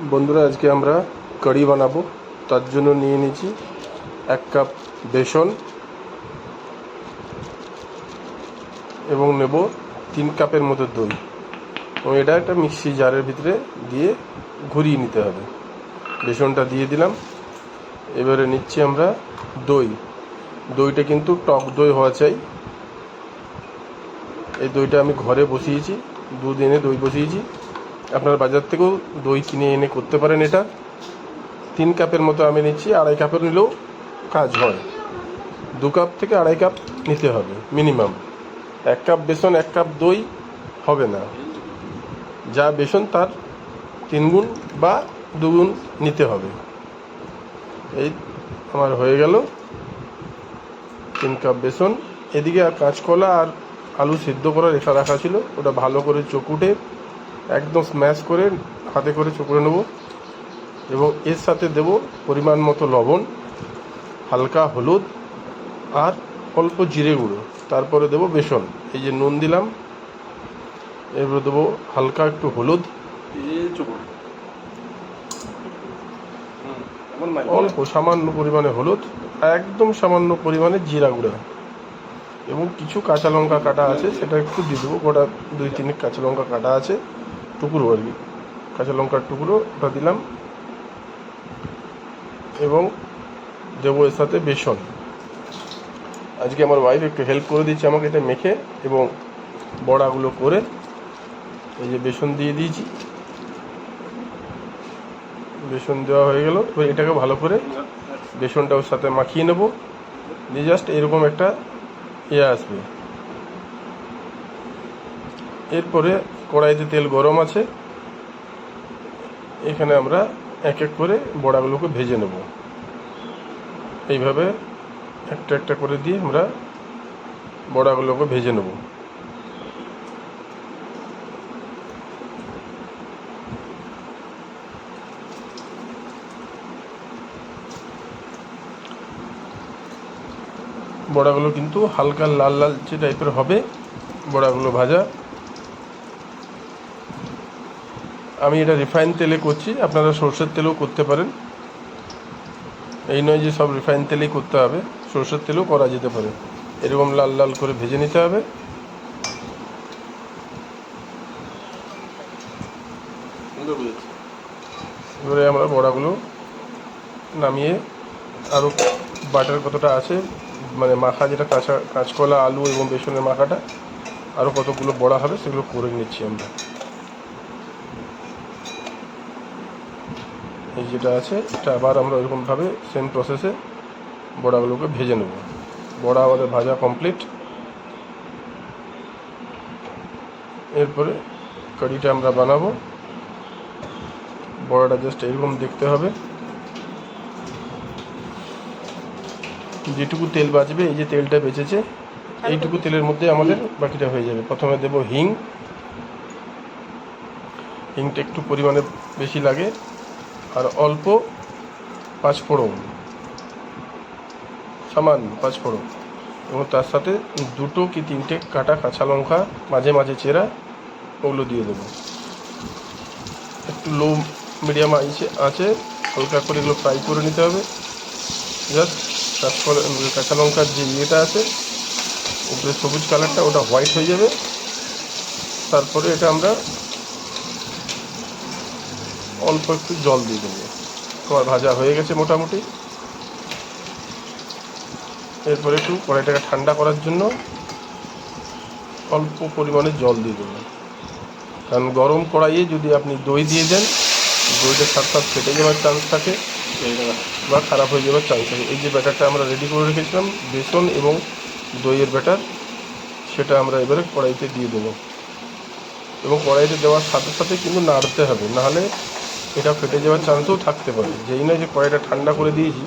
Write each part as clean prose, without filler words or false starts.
বন্ধুরা, আজকে আমরা কারি বানাবো। তার জন্য নিয়ে নিয়েছি 1 কাপ বেসন এবং নেব 3 কাপের মতো দই, এবং এটা একটা মিক্সি জারের ভিতরে দিয়ে ঘুরিয়ে নিতে হবে। বেসনটা দিয়ে দিলাম। এবারে নিচ্ছি আমরা দইটা কিন্তু টক দই হওয়া চাই। এই দইটা আমি ঘরে বসিয়েছি, দুধ এনে দই বসিয়েছি। আপনার বাজার থেকেও দই কিনে এনে করতে পারেন। এটা 3 কাপের মতো আমি নিচ্ছি। 2.5 কাপের নিলেও কাজ হয়। 2 কাপ থেকে 2.5 কাপ নিতে হবে মিনিমাম। 1 কাপ বেসন 1 কাপ দই হবে না, যা বেসন তার 3 গুণ বা 2 গুণ নিতে হবে। এই আমার হয়ে গেল 3 কাপ বেসন। এদিকে আর কাঁচকলা আর আলু সিদ্ধ করে রাখা ছিল, ওটা ভালো করে চকুটে একদম স্ম্যাশ করে হাতে করে চকুড়ে নেব, এবং এর সাথে দেব পরিমাণ মতো লবণ, হালকা হলুদ আর অল্প জিরে গুঁড়ো। তারপরে দেব বেসন। এই যে নুন দিলাম, এরপরে দেবো হালকা একটু হলুদ, অল্প সামান্য পরিমাণে হলুদ, একদম সামান্য পরিমাণে জিরা গুঁড়া, এবং কিছু কাঁচা লঙ্কা কাটা আছে সেটা একটু দিয়ে দেবো। গোটা 2-3 কাঁচা লঙ্কা কাটা আছে, টুকরো আর কি, কাঁচা লঙ্কার টুকরো, ওটা দিলাম। এবং দেবো এর সাথে বেসন। আজকে আমার ওয়াইফ একটু হেল্প করে দিচ্ছে আমাকে এটা মেখে এবং বড়াগুলো করে। এই যে বেসন দিয়ে দিয়েছি, বেসন দেওয়া হয়ে গেল। এবার এটাকে ভালো করে বেসনটা ওর সাথে মাখিয়ে নেব, দিয়ে জাস্ট এরকম একটা আসবে। এরপরে কড়াইতে তেল গরম আছে, এখানে আমরা এক এক করে বড়াগুলোকে ভেজে নেব। এইভাবে একটা একটা করে দিয়ে আমরা বড়াগুলোকে ভেজে নেব। বড়াগুলো কিন্তু হালকা লাল লালচে টাইপের হবে বড়াগুলো ভাজা। আমি এটা রিফাইন তেলে করছি, আপনারা সরষের তেলেও করতে পারেন। এই নয় যে সব রিফাইন তেলেই করতে হবে, সরষের তেলেও করা যেতে পারে। এরকম লাল লাল করে ভেজে নিতে হবে। এবারে আমরা বড়াগুলো নামিয়ে আরও বাটার কতটা আছে, মানে মাখা যেটা কাঁচকলা আলু এবং বেসনের মাখাটা, আরও কতগুলো বড়া হবে সেগুলো করে নিচ্ছি আমরা। এই যেটা আছে এটা আবার আমরা ওইরকমভাবে সেম প্রসেসে বড়াগুলোকে ভেজে নেব। বড়া আমাদের ভাজা কমপ্লিট। এরপরে কারিটা আমরা বানাবো। বড়াটা জাস্ট এরকম দেখতে হবে। যেটুকু তেল বাঁচবে, এই যে তেলটা বেঁচেছে, এইটুকু তেলের মধ্যে আমাদের বাকিটা হয়ে যাবে। প্রথমে দেব হিংটা একটু পরিমাণে বেশি লাগে, আর অল্প পাঁচফোড়ন, সামান্য পাঁচফোড়ন, এবং তার সাথে 2 কি 3টে কাটা কাঁচা লঙ্কা মাঝে মাঝে চেরা, ওগুলো দিয়ে দেবো। একটু লো মিডিয়াম আছে হালকা করে এগুলো ফ্রাই করে নিতে হবে। জাস্ট কাঁচা লঙ্কার যে ইয়েটা আছে উপরে সবুজ কালারটা, ওটা হোয়াইট হয়ে যাবে। তারপরে এটা আমরা অল্প একটু জল দিয়ে দেবো। তোমার ভাজা হয়ে গেছে মোটামুটি। এরপরে একটু কড়াইটাকে ঠান্ডা করার জন্য অল্প পরিমাণে জল দিয়ে দেবো, কারণ গরম কড়াইয়ে যদি আপনি দই দিয়ে দেন, দইটা সাথে ফেটে যাওয়ার চান্স থাকে বা খারাপ হয়ে যাওয়ার চান্স থাকে। এই যে ব্যাটারটা আমরা রেডি করে রেখেছিলাম, বেসন এবং দইয়ের ব্যাটার, সেটা আমরা এবারে কড়াইতে দিয়ে দেবো। এবং কড়াইতে দেওয়ার সাথে সাথে কিন্তু নাড়তে হবে, নাহলে এটা ফেটে যাওয়ার চান্সও থাকতে পারে। যেই নয় যে কড়াইটা ঠান্ডা করে দিয়েছি,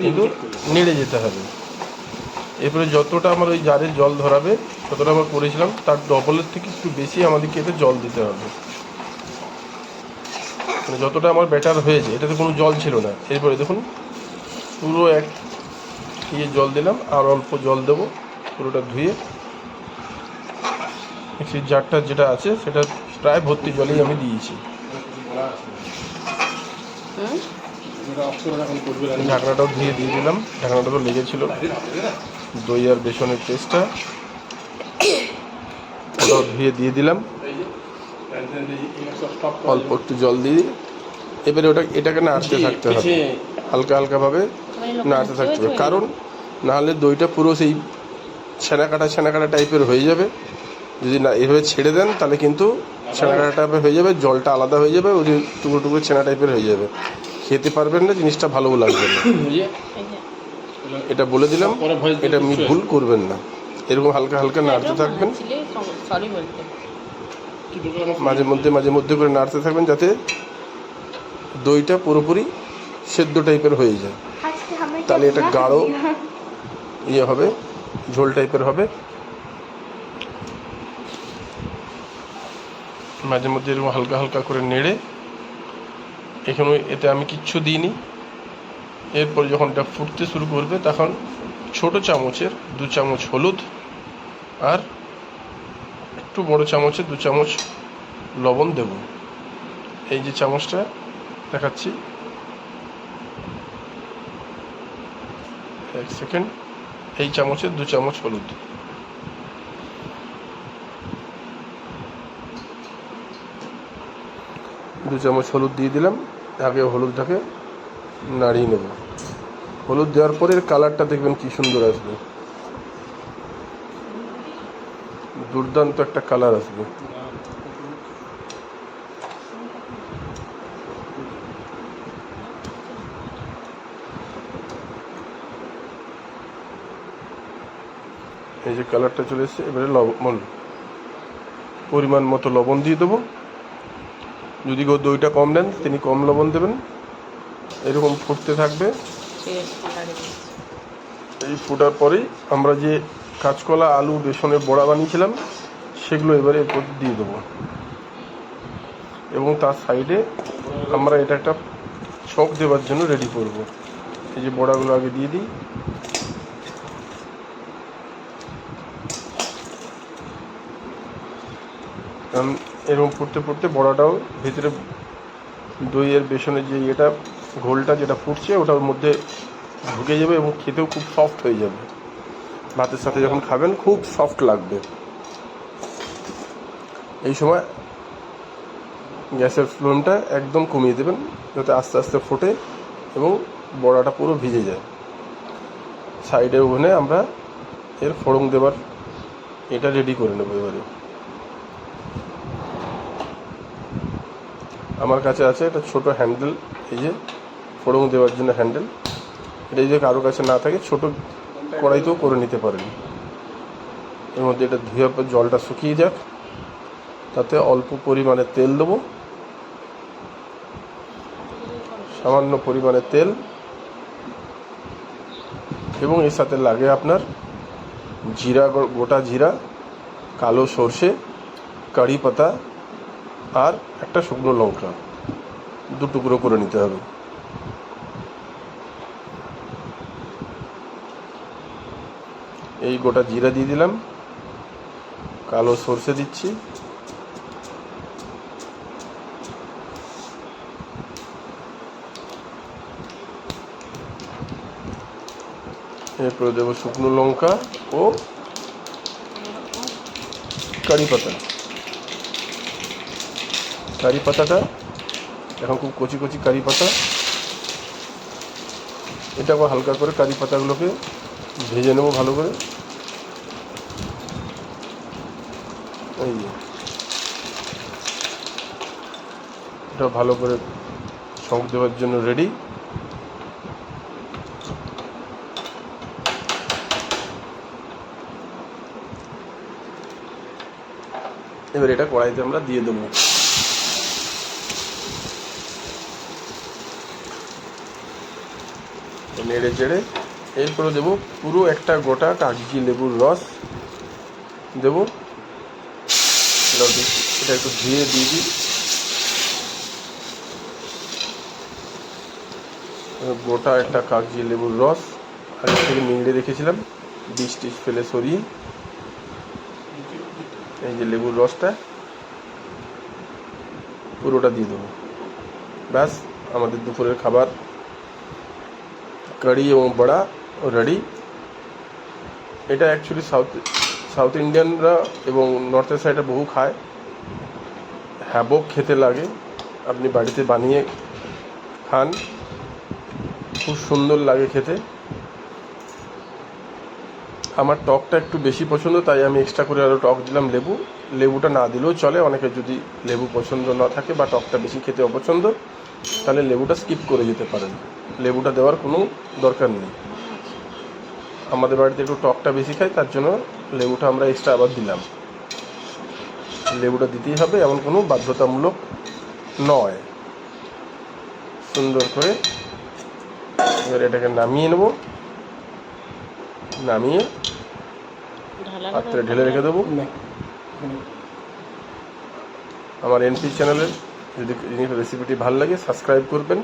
কিন্তু নেড়ে যেতে হবে। এরপরে যতটা আমার ওই জারে জল ধরাবে, যতটা আমরা করেছিলাম তার ডবলের থেকে একটু বেশি আমাদেরকে এতে জল দিতে হবে। মানে যতটা আমার ব্যাটার হয়েছে, এটাতে কোনো জল ছিল না। এরপরে দেখুন পুরো এক জল দিলাম, আর অল্প জল দেবো পুরোটা ধুয়ে। মিক্সির জারটা যেটা আছে সেটা প্রায় ভর্তি জলেই আমি দিয়েছি। ঢাকনাটাও দিয়ে দিলাম, ঢাকনাটা তো লেগেছিল। দই আর বেসনের পেস্টটা ওটাও ধুয়ে দিয়ে দিলাম, অল্প একটু জল দিয়ে। এবারে এটাকে নাড়তে থাকতে হবে, হালকা হালকাভাবে নাড়তে থাকতে হবে, কারণ নাহলে দইটা পুরো সেই ছানা কাটা টাইপের হয়ে যাবে। যদি না এভাবে ছেড়ে দেন তাহলে কিন্তু ছানা কাটা টাইপের হয়ে যাবে, জলটা আলাদা হয়ে যাবে, ওই টুকরো টুকরো ছানা টাইপের হয়ে যাবে, খেতে পারবেন না, জিনিসটা ভালোও লাগবে না। এটা বলে দিলাম, এটা ভুল করবেন না। এরকম হালকা হালকা নাড়তে থাকবেন, মাঝে মধ্যে করে নাড়তে থাকবেন, যাতে দইটা পুরোপুরি সেদ্ধ টাইপের হয়ে যায়। তাহলে এটা গাঢ় হবে, ঝোল টাইপের হবে। মাঝে মধ্যে এরকম হালকা হালকা করে নেড়ে, এখানে এতে আমি কিচ্ছু দিইনি। এরপর যখন এটা ফুটতে শুরু করবে তখন ছোট চামচের 2 চামচ হলুদ আর একটু বড় চামচের 2 চামচ লবণ দেব। এই যে চামচটা দেখাচ্ছি, 1 সেকেন্ড, এই চামচের 2 চামচ হলুদ। দু চামচ হলুদ দিয়ে দিলাম। আগে হলুদটাকে নাড়িয়ে নেব। হলুদ দেওয়ার পরে এর কালারটা দেখবেন কি সুন্দর আসবে, দুর্দান্ত একটা কালার আসবে। এই যে কালারটা চলে এসেছে, এবারে লবণ পরিমাণ মতো লবণ দিয়ে দেবো। যদি কেউ দইটা কম নেন তিনি কম লবণ দেবেন। এরকম ফুটতে থাকবে। এই ফোটার পরেই আমরা যে কাঁচকলা, আলু, বেসনের বড়া বানিয়েছিলাম সেগুলো এবারে এরপর দিয়ে দেবো, এবং তার সাইডে আমরা এটা একটা ছক দেওয়ার জন্য রেডি করব। এই যে বড়াগুলো আগে দিয়ে দিই, কারণ এরকম ফুটতে ফুটতে বড়াটাও ভিতরে দইয়ের বেসনের যে ঘোলটা যেটা ফুটছে ওটার মধ্যে ঢুকে যাবে এবং খেতেও খুব সফট হয়ে যাবে। ভাতের সাথে যখন খাবেন খুব সফট লাগবে। এই সময় গ্যাসের ফ্লেমটা একদম কমিয়ে দেবেন, যাতে আস্তে আস্তে ফোটে এবং বড়াটা পুরো ভিজে যায়। সাইডে ওখানে আমরা এর ফোড়ন দেবার এটা রেডি করে নেবো। এবারে আমার কাছে আছে একটা ছোট হ্যান্ডেল, এই যে ফোড়ন দেওয়ার জন্য হ্যান্ডেল। এটা যদি কারোর কাছে না থাকে ছোট কড়াইতেও করে নিতে পারেন। এর মধ্যে এটা ধুয়ে পর জলটা শুকিয়ে যাক, তাতে অল্প পরিমাণে তেল দেবো, সামান্য পরিমাণে তেল, এবং এর সাথে লাগে আপনার জিরা, গোটা জিরা, কালো সর্ষে, কারি পাতা আর একটা শুকনো লঙ্কা 2 টুকরো করে নিতে হবে। এই গোটা জিরা দিয়ে দিলাম, কালো সর্ষে দিচ্ছি, এরপরে দেবো শুকনো লঙ্কা ও কারি পাতা। কারি পাতাটা এখন খুব কচি কচি কারি পাতা, এটা আবার হালকা করে কারি পাতাগুলোকে ভেজে নেবো ভালো করে। এই এটা ভালো করে শঙ্খ দেওয়ার জন্য রেডি। এবার এটা কড়াইতে আমরা দিয়ে দেবো। নেড়ে চেড়ে এরপরে দেবো পুরো একটা গোটা কাগজি লেবুর রস দেবো। এটা একটু ধুয়ে দিয়ে দিই। গোটা একটা কাগজি লেবুর রস আগে থেকে নিংড়ে রেখেছিলাম, বীজ টিজ ফেলে সরিয়ে। এই যে লেবুর রসটা পুরোটা দিয়ে দেবো। ব্যাস আমাদের দুপুরের খাবার কারি এবং বড়া রেডি। এটা অ্যাকচুয়ালি সাউথ ইন্ডিয়ানরা এবং নর্থের সাইডে বহু খায়, হ্যাবক খেতে লাগে। আপনি বাড়িতে বানিয়ে খান, খুব সুন্দর লাগে খেতে। আমার টকটা একটু বেশি পছন্দ, তাই আমি এক্সট্রা করে আরও টক দিলাম। লেবুটা না দিলেও চলে, অনেকে যদি লেবু পছন্দ না থাকে বা টকটা বেশি খেতে অপছন্দ, তাহলে লেবুটা স্কিপ করে যেতে পারেন, লেবুটা দেওয়ার কোনো দরকার নেই। আমাদের বাড়িতে একটু টকটা বেশি খাই, তার জন্য লেবুটা আমরা এক্সট্রা আবার দিলাম। লেবুটা দিতেই হবে, এমন কোনো বাধ্যতামূলক নয়। সুন্দর করে এবার এটাকে নামিয়ে নেব, নামিয়ে পাত্রে ঢেলে রেখে দেবো। আমার এনপি চ্যানেলের যদি রেসিপিটি ভালো লাগে সাবস্ক্রাইব করবেন।